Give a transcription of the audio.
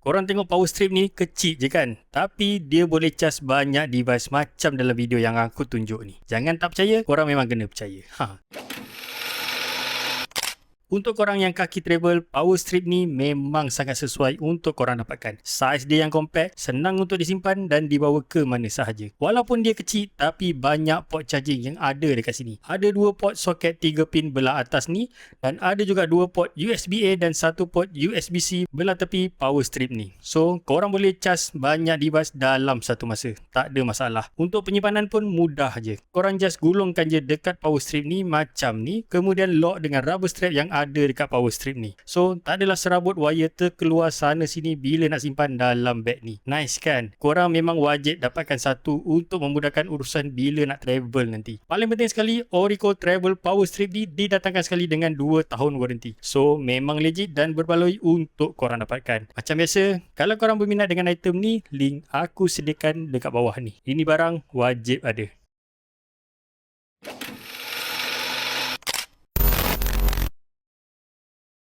Korang tengok power strip ni kecil je kan? Tapi dia boleh cas banyak device macam dalam video yang aku tunjuk ni. Jangan tak percaya, korang memang kena percaya. Untuk korang yang kaki travel, power strip ni memang sangat sesuai untuk korang dapatkan. Saiz dia yang compact, senang untuk disimpan dan dibawa ke mana sahaja. Walaupun dia kecil, tapi banyak port charging yang ada dekat sini. Ada 2 port soket 3 pin belah atas ni dan ada juga 2 port USB-A dan 1 port USB-C belah tepi power strip ni. So, korang boleh cas banyak device dalam satu masa. Tak ada masalah. Untuk penyimpanan pun mudah je. Korang just gulungkan je dekat power strip ni macam ni, kemudian lock dengan rubber strap yang ada dekat power strip ni. So, tak adalah serabut wire terkeluar sana sini bila nak simpan dalam beg ni. Nice kan? Korang memang wajib dapatkan satu untuk memudahkan urusan bila nak travel nanti. Paling penting sekali, Orico Travel Power Strip ni didatangkan sekali dengan 2 tahun warranty. So, memang legit dan berbaloi untuk korang dapatkan. Macam biasa, kalau korang berminat dengan item ni, link aku sediakan dekat bawah ni. Ini barang wajib ada.